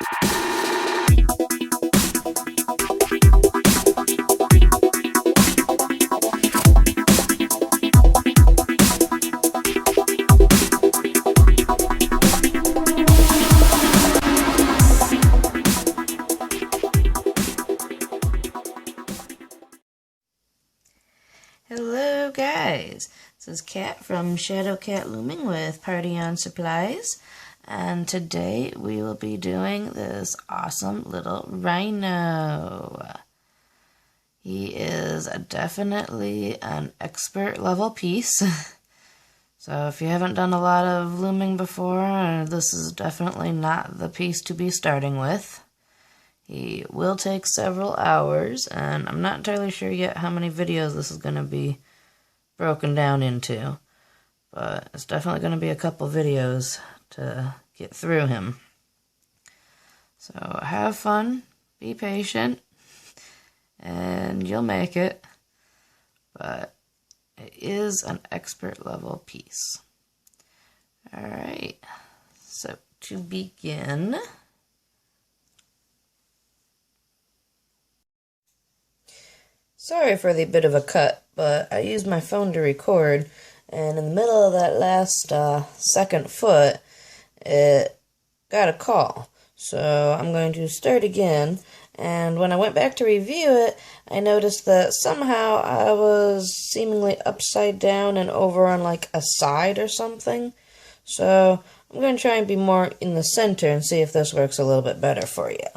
Hello guys, this is Kat from ShadowCat Looming with Party On Supplies, and today we will be doing this awesome little Rhino. He is definitely an expert level piece, so if you haven't done a lot of looming before, this is definitely not the piece to be starting with. He will take several hours, and I'm not entirely sure yet how many videos this is going to be broken down into, but it's definitely going to be a couple videos to get through him. So have fun, be patient, and you'll make it, but it is an expert level piece. Alright, so to begin, sorry for the bit of a cut, but I used my phone to record, and in the middle of that last second foot, it got a call. So I'm going to start again, and when I went back to review it, I noticed that somehow I was seemingly upside down and over on like a side or something. So I'm going to try and be more in the center and see if this works a little bit better for you.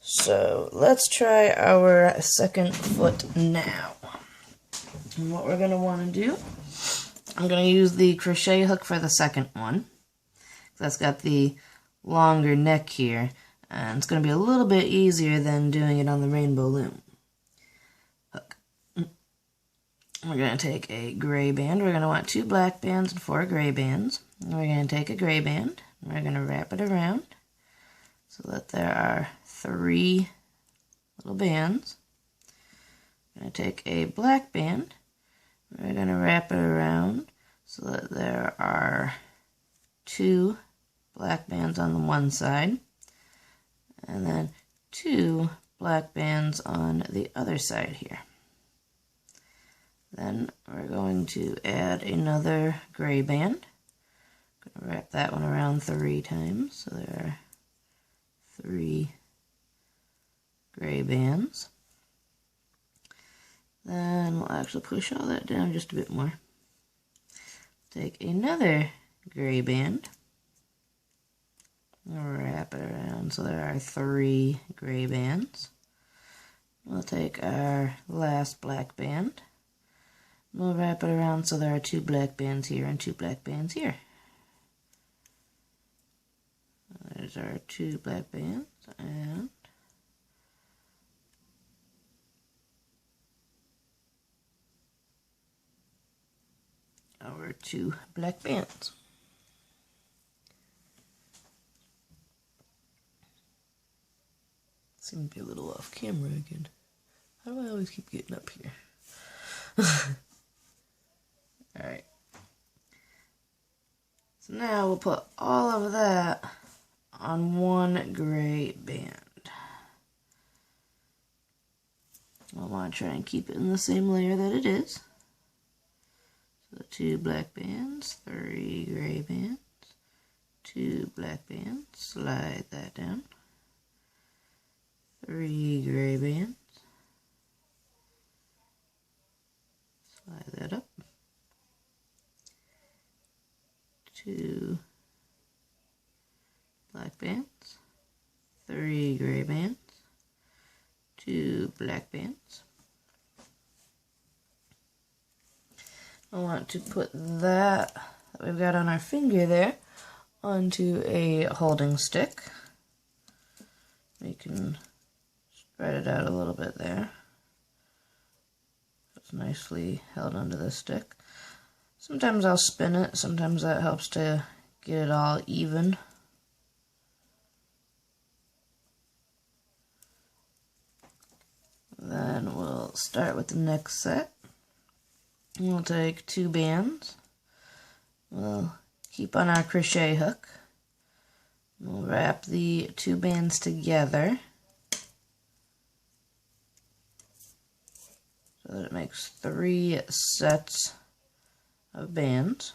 So let's try our second foot now. And what we're going to want to do, I'm going to use the crochet hook for the second one. That's got the longer neck here, and it's going to be a little bit easier than doing it on the Rainbow Loom hook. We're going to take a gray band. We're going to want 2 black bands and 4 gray bands. And we're going to take a gray band, and we're going to wrap it around so that there are 3 little bands. I'm going to take a black band. We're going to wrap it around so that there are 2 black bands on the one side, and then 2 black bands on the other side here. Then we're going to add another gray band. I'm going to wrap that one around 3 times, so there are 3 gray bands. Then we'll actually push all that down just a bit more. Take another gray band, wrap it around so there are 3 gray bands. We'll take our last black band, we'll wrap it around so there are 2 black bands here and 2 black bands here. There's our 2 black bands, and our 2 black bands. Seem to be a little off camera again. How do I always keep getting up here? Alright. So now we'll put all of that on 1 gray band. I want to try and keep it in the same layer that it is. So 2 black bands, 3 gray bands, 2 black bands, slide that down, 3 gray bands, slide that up, 2 black bands, 3 gray bands, 2 black bands. I want to put that we've got on our finger there onto a holding stick. We can spread it out a little bit there. It's nicely held onto the stick. Sometimes I'll spin it, sometimes that helps to get it all even. Then we'll start with the next set. We'll take 2 bands. We'll keep on our crochet hook. We'll wrap the 2 bands together so that it makes 3 sets of bands.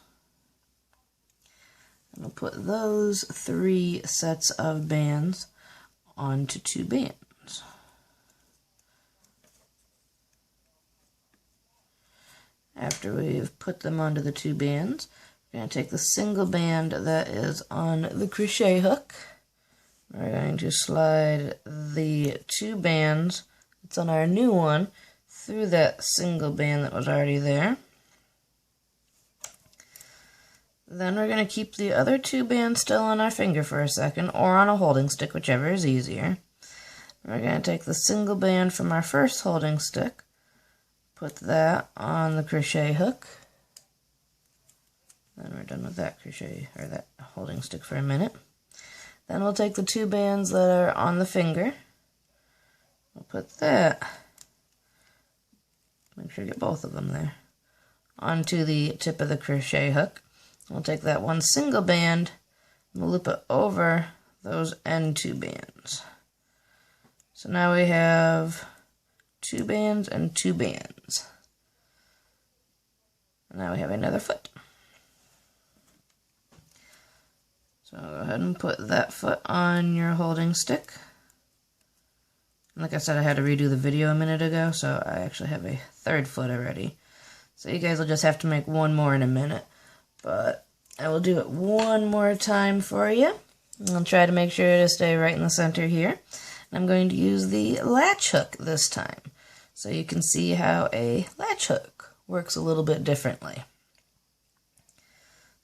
And we'll put those 3 sets of bands onto 2 bands. After we've put them onto the 2 bands, we're going to take the single band that is on the crochet hook. We're going to slide the 2 bands that's on our new one through that single band that was already there. Then we're going to keep the other 2 bands still on our finger for a second, or on a holding stick, whichever is easier. We're going to take the single band from our first holding stick, put that on the crochet hook. Then we're done with that crochet, or that holding stick for a minute. Then we'll take the 2 bands that are on the finger. We'll put that, make sure you get both of them there, onto the tip of the crochet hook. We'll take that one single band and we'll loop it over those end 2 bands. So now we have 2 bands and 2 bands. And now we have another foot. So go ahead and put that foot on your holding stick. And like I said, I had to redo the video a minute ago, so I actually have a 3rd foot already. So you guys will just have to make 1 more in a minute. But I will do it 1 more time for you. I'll try to make sure to stay right in the center here. And I'm going to use the latch hook this time, so you can see how a latch hook works a little bit differently.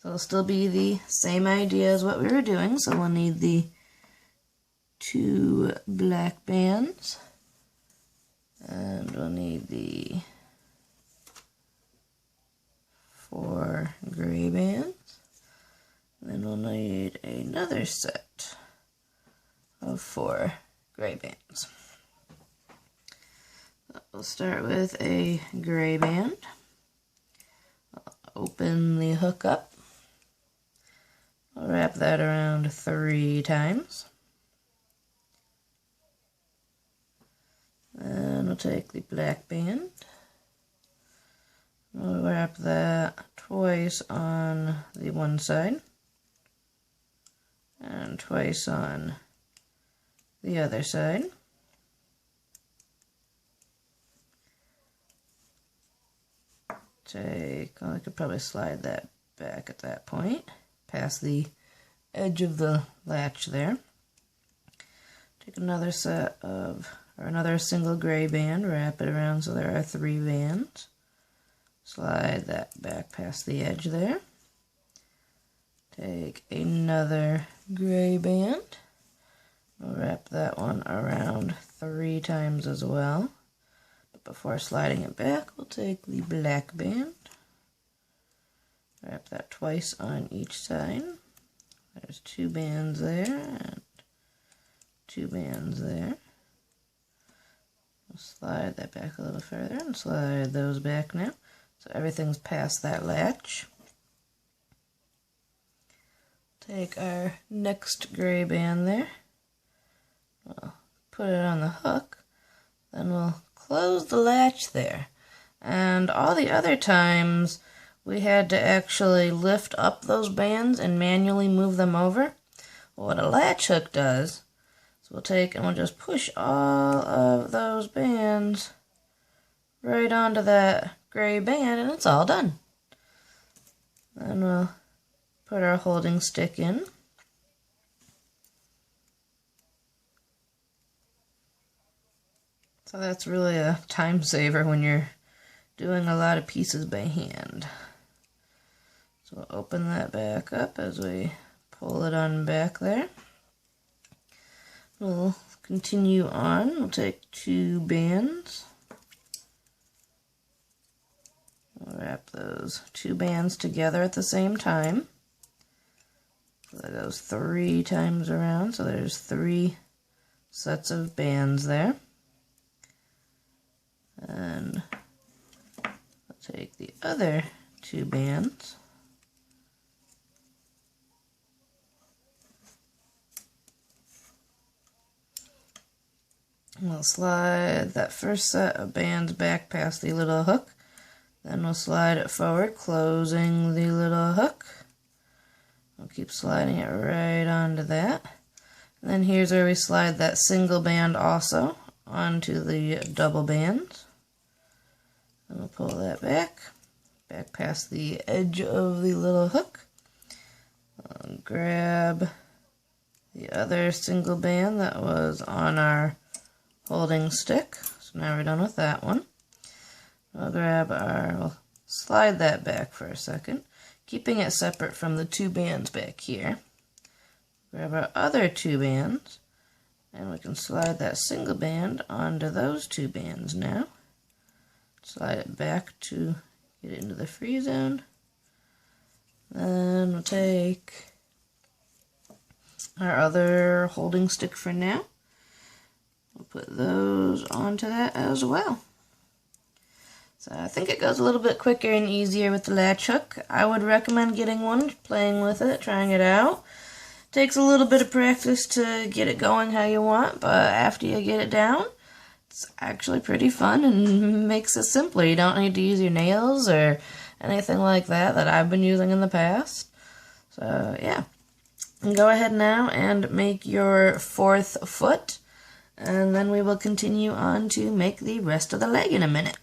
So it'll still be the same idea as what we were doing. So we'll need the 2 black bands, and we'll need the 4 gray bands, and then we'll need another set of 4 gray bands. So we'll start with a gray band. I'll open the hook up. I'll wrap that around 3 times. And we'll take the black band. We'll wrap that twice on the one side and twice on the other side. I could probably slide that back at that point, past the edge of the latch there. Take another set of, or another single gray band, wrap it around so there are 3 bands. Slide that back past the edge there. Take another gray band. We'll wrap that one around 3 times as well. But before sliding it back, we'll take the black band. Wrap that twice on each side. There's 2 bands there and 2 bands there. We'll slide that back a little further and slide those back now. So everything's past that latch. Take our next gray band there. We'll put it on the hook. Then we'll close the latch there. And all the other times we had to actually lift up those bands and manually move them over. Well, what a latch hook does, so we'll take and we'll just push all of those bands right onto that gray band, and it's all done. Then we'll put our holding stick in. So that's really a time saver when you're doing a lot of pieces by hand. So we'll open that back up as we pull it on back there. We'll continue on. We'll take 2 bands. We'll wrap those 2 bands together at the same time. So that goes 3 times around. So there's 3 sets of bands there. And I'll take the other 2 bands. We'll slide that first set of bands back past the little hook. Then we'll slide it forward, closing the little hook. We'll keep sliding it right onto that. And then here's where we slide that single band also onto the double band. And we'll pull that back past the edge of the little hook. I'll grab the other single band that was on our holding stick. So now we're done with that one. We'll slide that back for a second, keeping it separate from the two bands back here. Grab our other two bands, and we can slide that single band onto those two bands now. Slide it back to get it into the free zone. Then we'll take our other holding stick for now. We'll put those onto that as well. So I think it goes a little bit quicker and easier with the latch hook. I would recommend getting one, playing with it, trying it out. Takes a little bit of practice to get it going how you want, but after you get it down, it's actually pretty fun and makes it simpler. You don't need to use your nails or anything like that I've been using in the past. So yeah, go ahead now and make your fourth foot, and then we will continue on to make the rest of the leg in a minute.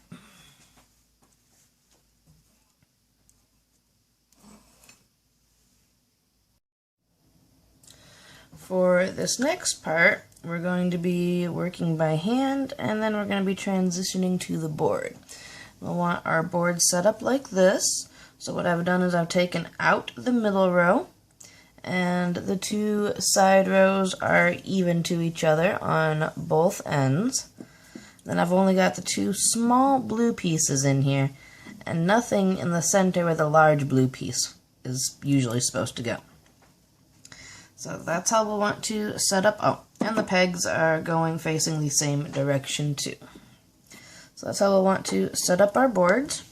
For this next part, we're going to be working by hand, and then we're going to be transitioning to the board. We'll want our board set up like this. So what I've done is I've taken out the middle row, and the two side rows are even to each other on both ends. Then I've only got the two small blue pieces in here, and nothing in the center where the large blue piece is usually supposed to go. So that's how we'll want to set up. Oh, and the pegs are going facing the same direction too. So that's how we'll want to set up our boards.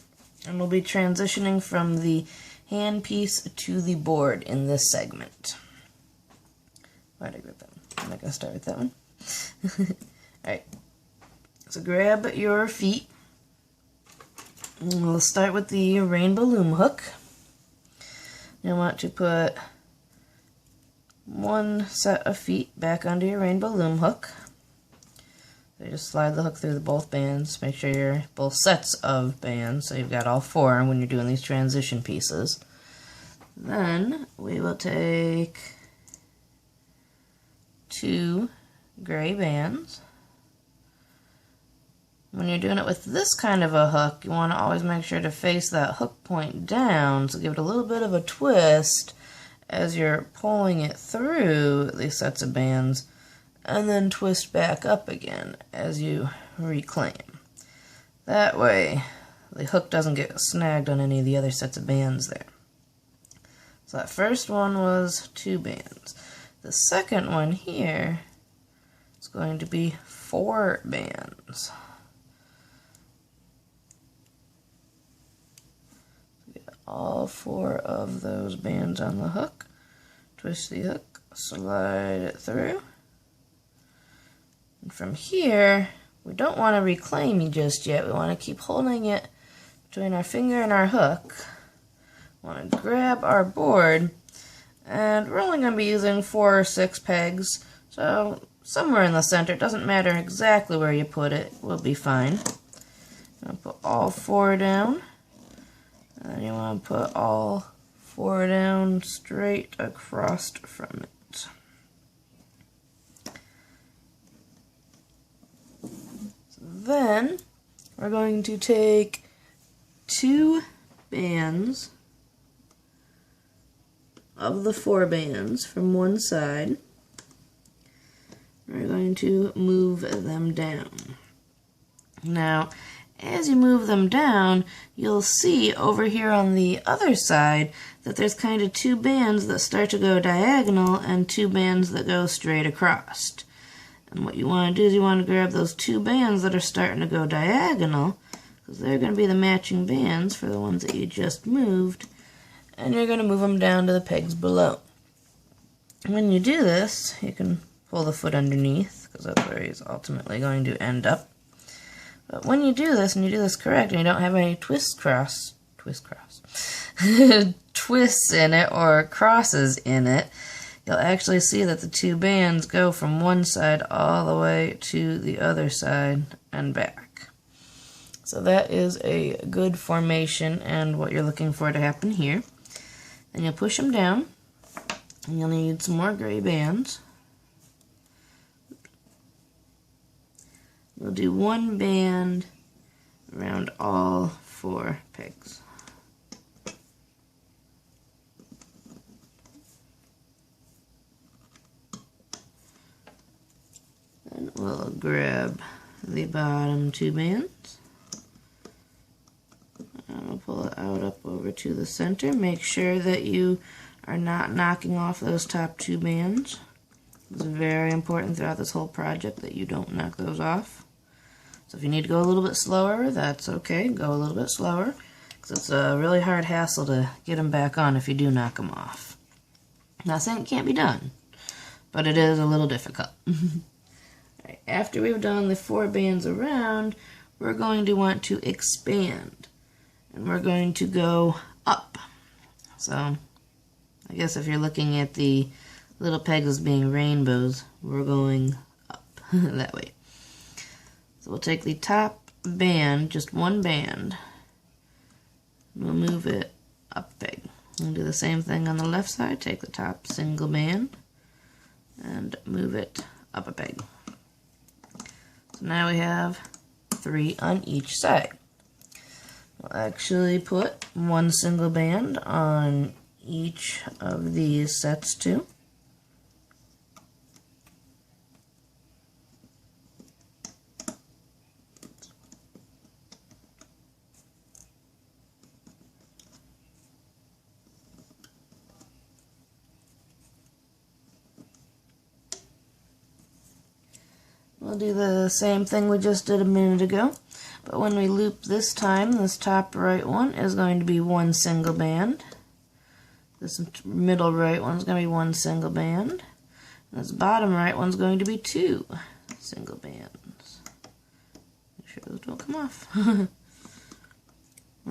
And we'll be transitioning from the hand piece to the board in this segment. Why'd I grab that one? I'm not going to start with that one. Alright, so grab your feet. And we'll start with the Rainbow Loom hook. You'll want to put one set of feet back onto your Rainbow Loom hook. So you just slide the hook through both bands. Make sure you're both sets of bands, so you've got all four when you're doing these transition pieces. Then we will take two gray bands. When you're doing it with this kind of a hook, you want to always make sure to face that hook point down, so give it a little bit of a twist as you're pulling it through these sets of bands, and then twist back up again as you reclaim. That way the hook doesn't get snagged on any of the other sets of bands there. So that first one was two bands. The second one here is going to be four bands. All four of those bands on the hook. Twist the hook, slide it through. And from here, we don't want to reclaim just yet. We want to keep holding it between our finger and our hook. We want to grab our board, and we're only going to be using 4 or 6 pegs, so somewhere in the center. It doesn't matter exactly where you put it, we'll be fine. I'll put all 4 down. And you want to put all 4 down straight across from it. So then we're going to take 2 bands of the 4 bands from one side. We're going to move them down. Now, as you move them down, you'll see over here on the other side that there's kind of 2 bands that start to go diagonal and 2 bands that go straight across. And what you want to do is you want to grab those 2 bands that are starting to go diagonal, because they're going to be the matching bands for the ones that you just moved, and you're going to move them down to the pegs below. When you do this, you can pull the foot underneath, because that's where he's ultimately going to end up. But when you do this, and you do this correct, and you don't have any twists in it or crosses in it, you'll actually see that the two bands go from one side all the way to the other side and back. So that is a good formation and what you're looking for to happen here. Then you'll push them down, and you'll need some more gray bands. We'll do one band around all 4 pegs. Then we'll grab the bottom 2 bands. And we'll pull it out up over to the center. Make sure that you are not knocking off those top 2 bands. It's very important throughout this whole project that you don't knock those off. So if you need to go a little bit slower, that's okay. Go a little bit slower, because it's a really hard hassle to get them back on if you do knock them off. Not saying it can't be done, but it is a little difficult. Right, after we've done the 4 bands around, we're going to want to expand. And we're going to go up. So, I guess if you're looking at the little pegs as being rainbows, we're going up that way. So we'll take the top band, just one band, we'll move it up a peg. We'll do the same thing on the left side, take the top single band and move it up a peg. So now we have 3 on each side. We'll actually put 1 single band on each of these sets too. We'll do the same thing we just did a minute ago, but when we loop this time, this top right one is going to be 1 single band. This middle right one's going to be 1 single band. And this bottom right one's going to be 2 single bands. Make sure those don't come off. The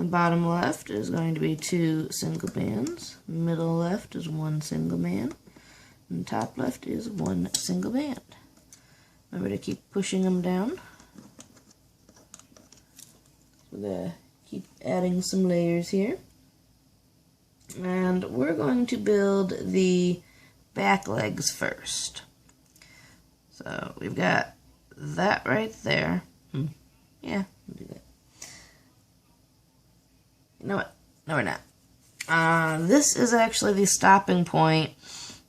bottom left is going to be 2 single bands. Middle left is 1 single band. And top left is 1 single band. Remember to keep pushing them down. We're going to keep adding some layers here. And we're going to build the back legs first. So we've got that right there. Yeah, we'll do that. You know what? No, we're not. This is actually the stopping point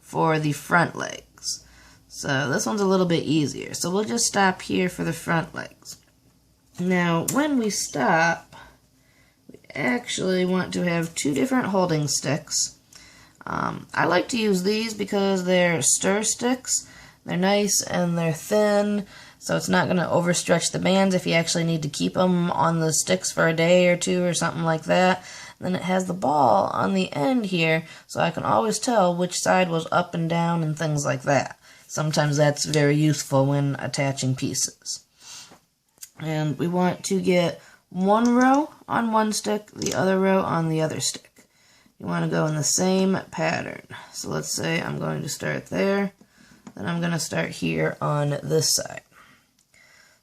for the front legs. So this one's a little bit easier. So we'll just stop here for the front legs. Now, when we stop, we actually want to have 2 different holding sticks. I like to use these because they're stir sticks. They're nice and they're thin, so it's not going to overstretch the bands if you actually need to keep them on the sticks for a day or 2 or something like that. Then it has the ball on the end here, so I can always tell which side was up and down and things like that. Sometimes that's very useful when attaching pieces. And we want to get 1 row on one stick, the other row on the other stick. You want to go in the same pattern. So let's say I'm going to start there, then I'm going to start here on this side.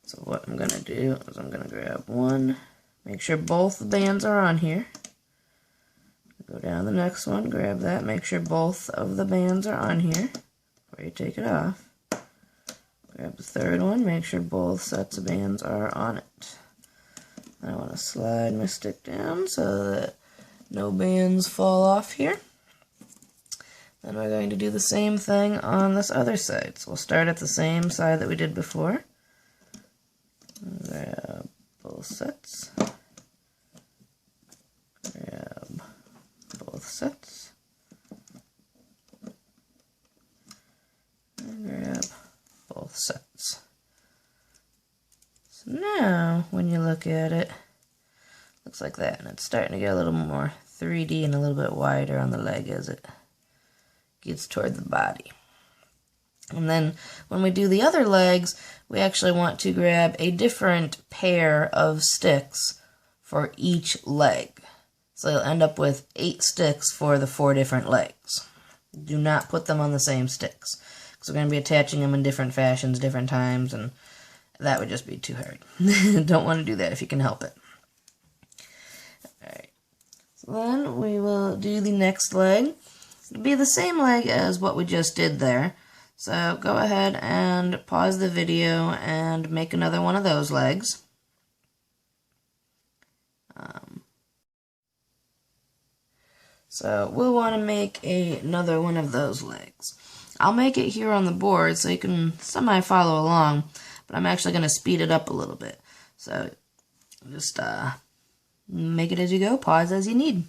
So what I'm going to do is I'm going to grab 1, make sure both the bands are on here. Go down the next one, grab that, make sure both of the bands are on here before you take it off. Grab the third one, make sure both sets of bands are on it. I want to slide my stick down so that no bands fall off here. Then we're going to do the same thing on this other side. So we'll start at the same side that we did before. Grab both sets. Grab both sets. And grab both sets. So now, when you look at it, looks like that, and it's starting to get a little more 3D and a little bit wider on the leg as it gets toward the body. And then when we do the other legs, we actually want to grab a different pair of sticks for each leg. So you'll end up with 8 sticks for the 4 different legs. Do not put them on the same sticks, because we're going to be attaching them in different fashions, different times, and that would just be too hard. Don't want to do that if you can help it. Alright, so then we will do the next leg. It'll be the same leg as what we just did there. So go ahead and pause the video and make another one of those legs. So we'll want to make another one of those legs. I'll make it here on the board so you can semi-follow along, but I'm actually going to speed it up a little bit. So just make it as you go, pause as you need.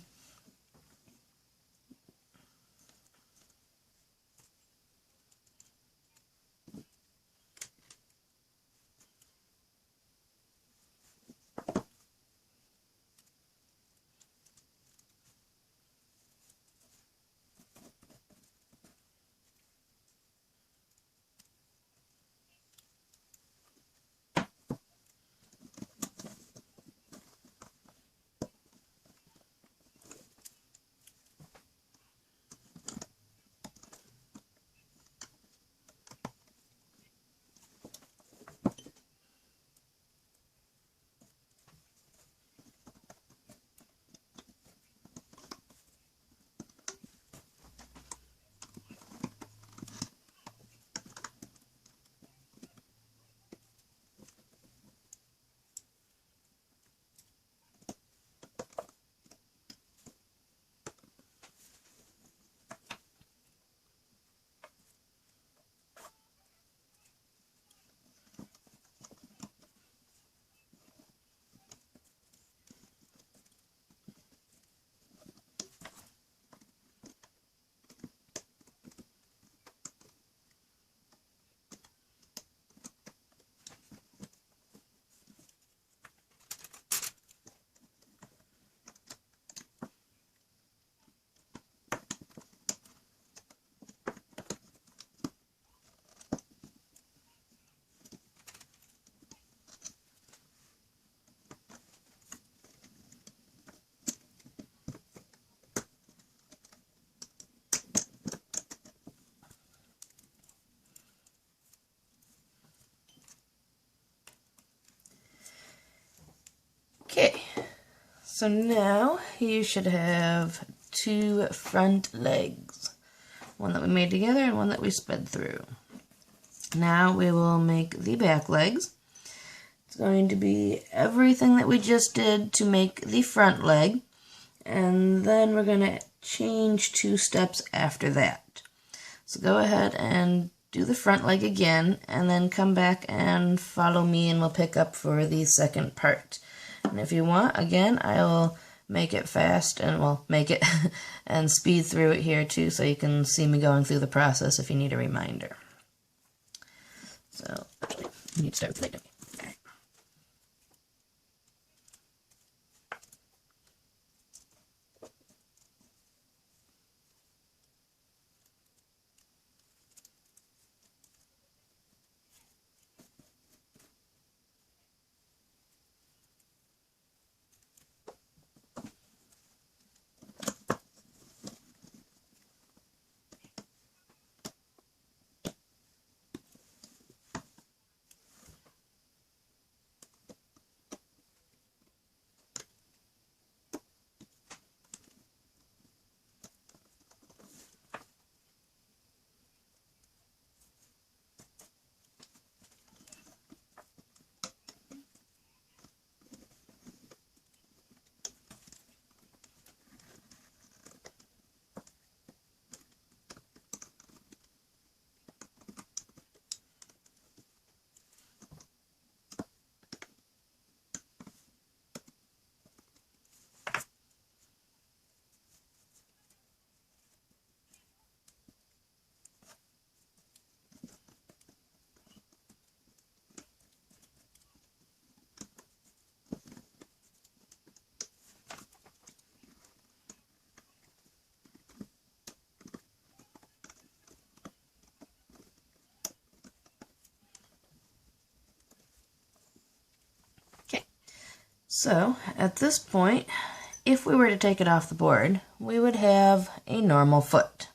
Okay, so now you should have 2 front legs. One that we made together and one that we sped through. Now we will make the back legs. It's going to be everything that we just did to make the front leg, and then we're going to change 2 steps after that. So go ahead and do the front leg again, and then come back and follow me and we'll pick up for the second part. And if you want, again, I'll make it fast and we'll make it and speed through it here too, so you can see me going through the process if you need a reminder. So, actually, you need to start with the dummy. So at this point, if we were to take it off the board, we would have a normal foot.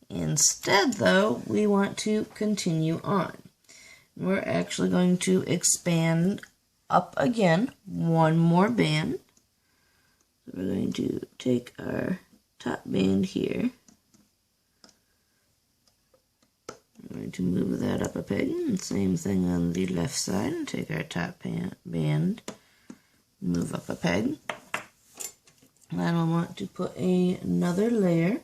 Instead, though, we want to continue on. We're actually going to expand up again, one more band. So we're going to take our top band here. We're going to move that up a peg, and same thing on the left side, and take our top band, move up a peg. Then we'll want to put another layer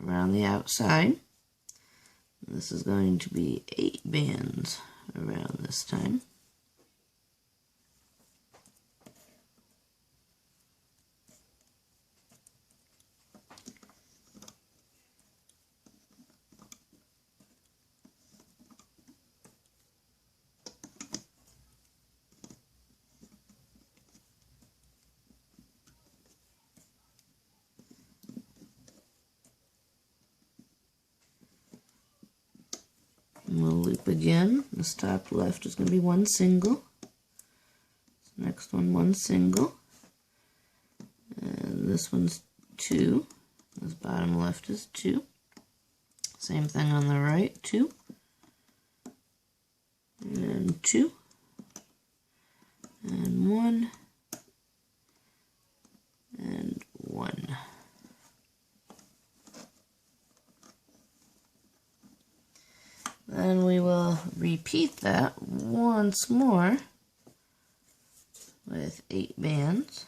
around the outside. This is going to be 8 bands around this time. And we'll loop again. This top left is going to be 1 single. Next one single. And this one's 2. This bottom left is 2. Same thing on the right, 2. And 2. And 1. And 1. Then we will repeat that once more with 8 bands.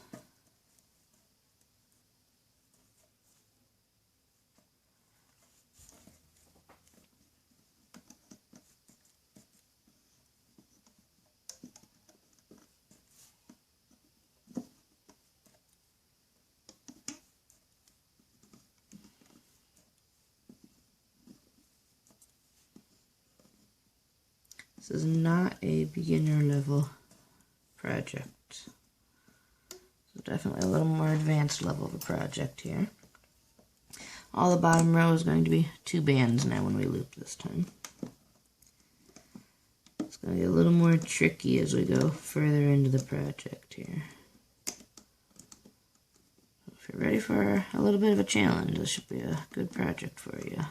This is not a beginner level project. So definitely a little more advanced level of a project here. All the bottom row is going to be 2 bands now when we loop this time. It's going to get a little more tricky as we go further into the project here. If you're ready for a little bit of a challenge, this should be a good project for you.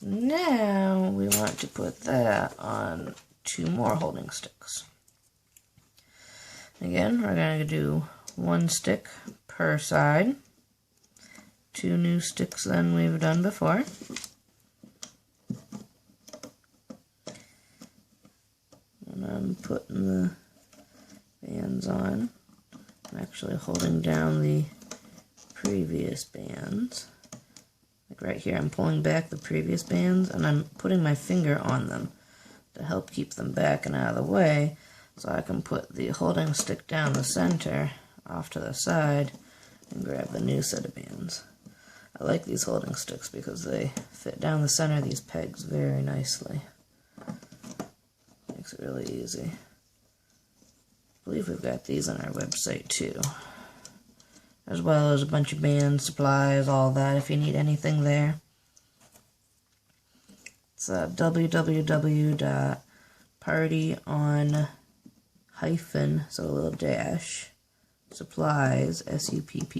Now we want to put that on 2 more holding sticks. Again, we're going to do 1 stick per side. 2 new sticks than we've done before. And I'm putting the bands on. I'm actually holding down the previous bands. Like right here, I'm pulling back the previous bands and I'm putting my finger on them to help keep them back and out of the way so I can put the holding stick down the center off to the side and grab the new set of bands. I like these holding sticks because they fit down the center of these pegs very nicely. Makes it really easy. I believe we've got these on our website too, as well as a bunch of bands, supplies, all that, if you need anything there. It's www.partyon- so a little dash, supplies, supplies.com.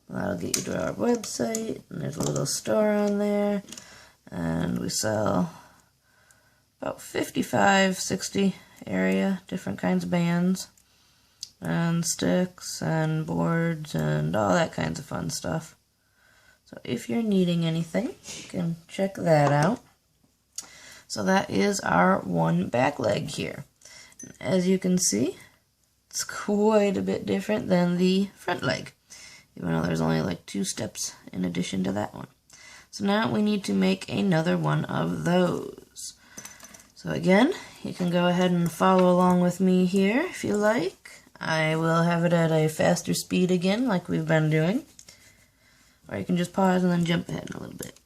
That'll get you to our website, and there's a little store on there, and we sell about 55, 60 area, different kinds of bands, and sticks, and boards, and all that kinds of fun stuff. So if you're needing anything, you can check that out. So that is our 1 back leg here. As you can see, it's quite a bit different than the front leg, even though there's only like 2 steps in addition to that one. So now we need to make another one of those. So again, you can go ahead and follow along with me here if you like. I will have it at a faster speed again like we've been doing. Or you can just pause and then jump ahead a little bit.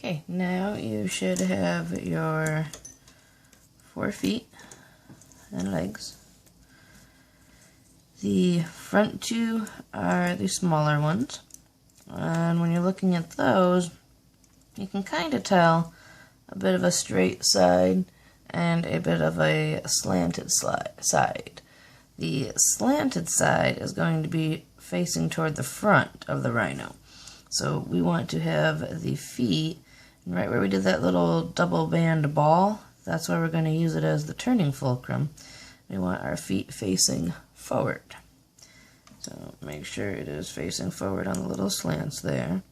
Okay, now you should have your 4 feet and legs. The front 2 are the smaller ones, and when you're looking at those, you can kind of tell a bit of a straight side and a bit of a slanted side. The slanted side is going to be facing toward the front of the Rhino. So we want to have the feet, right where we did that little double band ball, that's where we're going to use it as the turning fulcrum. We want our feet facing forward. So make sure it is facing forward on the little slants there.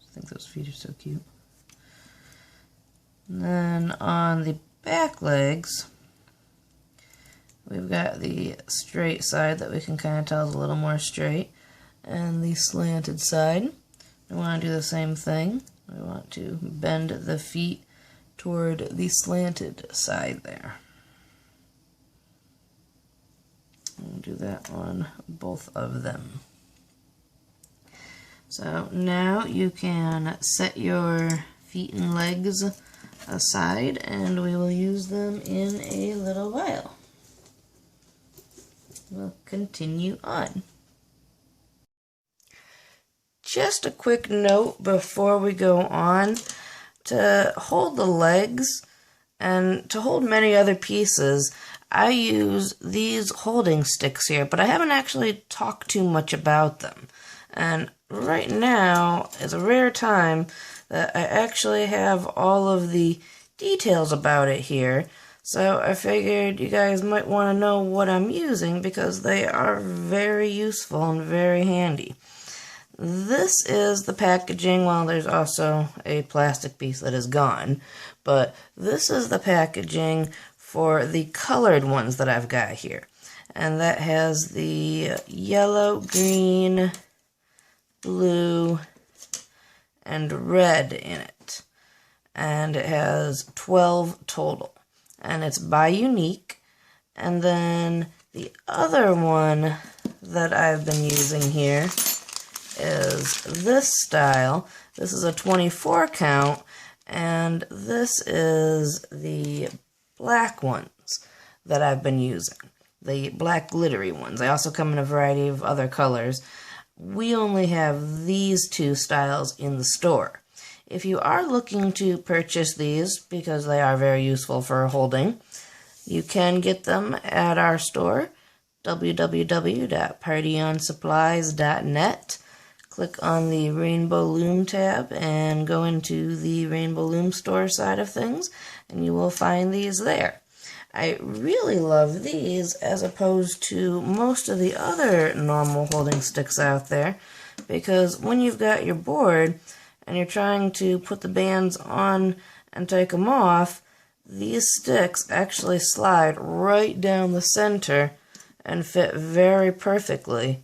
I think those feet are so cute. And then on the back legs, we've got the straight side that we can kind of tell is a little more straight, and the slanted side. We want to do the same thing. We want to bend the feet toward the slanted side there. We'll do that on both of them. So now you can set your feet and legs aside, and we will use them in a little while. We'll continue on. Just a quick note before we go on. To hold the legs and to hold many other pieces, I use these holding sticks here, but I haven't actually talked too much about them. And right now is a rare time that I actually have all of the details about it here. So I figured you guys might want to know what I'm using because they are very useful and very handy. This is the packaging. Well, there's also a plastic piece that is gone, but this is the packaging for the colored ones that I've got here. And that has the yellow, green, blue, and red in it. And it has 12 total. And it's by Unique. And then the other one that I've been using here is this style. This is a 24 count, and this is the black ones that I've been using. The black glittery ones. They also come in a variety of other colors. We only have these 2 styles in the store. If you are looking to purchase these, because they are very useful for holding, you can get them at our store, www.partyonsupplies.net. Click on the Rainbow Loom tab and go into the Rainbow Loom store side of things, and you will find these there. I really love these as opposed to most of the other normal holding sticks out there, because when you've got your board and you're trying to put the bands on and take them off, these sticks actually slide right down the center and fit very perfectly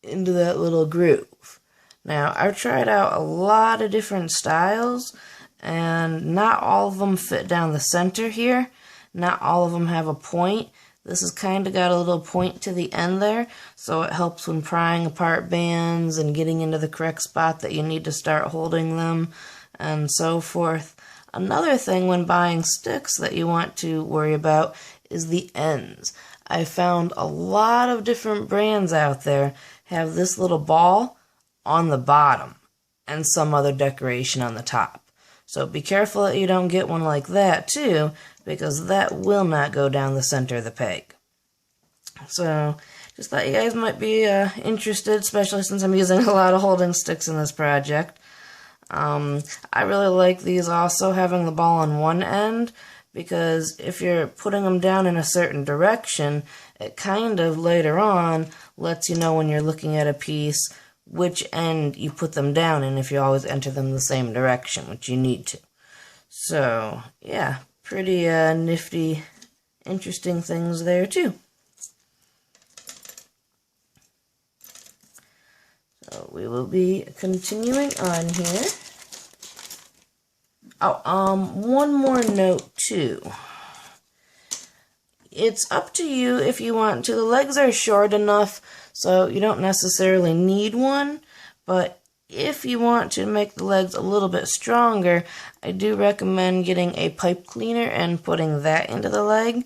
into that little groove. Now, I've tried out a lot of different styles, and not all of them fit down the center here. Not all of them have a point. This has kind of got a little point to the end there, so it helps when prying apart bands and getting into the correct spot that you need to start holding them, and so forth. Another thing when buying sticks that you want to worry about is the ends. I found a lot of different brands out there have this little ball on the bottom and some other decoration on the top. So be careful that you don't get one like that too, because that will not go down the center of the peg. So just thought you guys might be interested, especially since I'm using a lot of holding sticks in this project. I really like these also having the ball on one end, because if you're putting them down in a certain direction, it kind of later on lets you know when you're looking at a piece which end you put them down in if you always enter them the same direction, which you need to. So, yeah, pretty nifty, interesting things there too. So we will be continuing on here. Oh, one more note too. It's up to you if you want to. The legs are short enough so you don't necessarily need one, But if you want to make the legs a little bit stronger, I do recommend getting a pipe cleaner and putting that into the leg.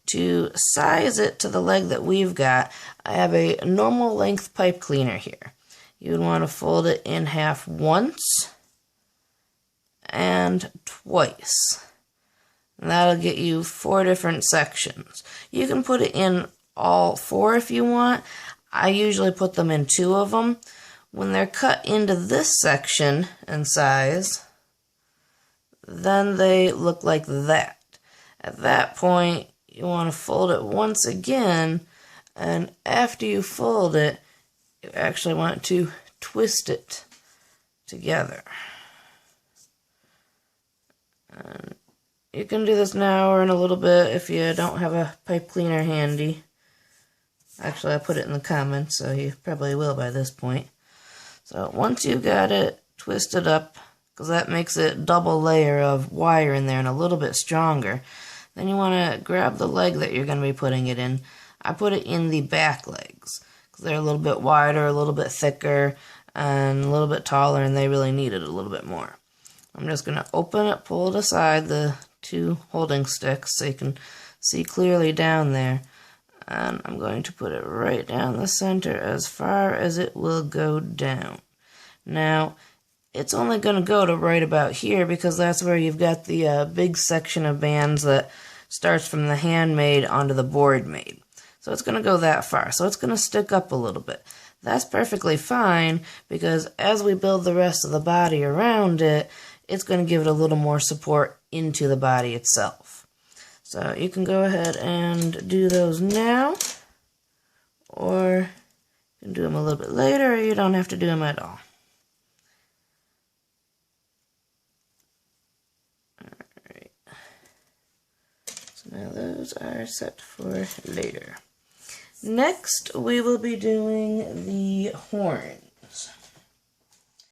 To size it to the leg that we've got, I have a normal length pipe cleaner here. You would want to fold it in half once and twice. And that'll get you 4 different sections. You can put it in all 4 if you want. I usually put them in 2 of them. When they're cut into this section and size, then they look like that. At that point, you want to fold it once again, and after you fold it, you actually want to twist it together. And you can do this now or in a little bit if you don't have a pipe cleaner handy. Actually, I put it in the comments, so you probably will by this point. So once you've got it twisted up, because that makes it double layer of wire in there and a little bit stronger, then you want to grab the leg that you're going to be putting it in. I put it in the back legs, because they're a little bit wider, a little bit thicker, and a little bit taller, and they really need it a little bit more. I'm just going to open it, pull it aside, the 2 holding sticks, so you can see clearly down there. And I'm going to put it right down the center as far as it will go down. Now, it's only going to go to right about here because that's where you've got the big section of bands that starts from the handmade onto the board made. So it's going to go that far. So it's going to stick up a little bit. That's perfectly fine because as we build the rest of the body around it, it's going to give it a little more support into the body itself. So you can go ahead and do those now, or you can do them a little bit later, or you don't have to do them at all. Alright, so now those are set for later. Next, we will be doing the horns.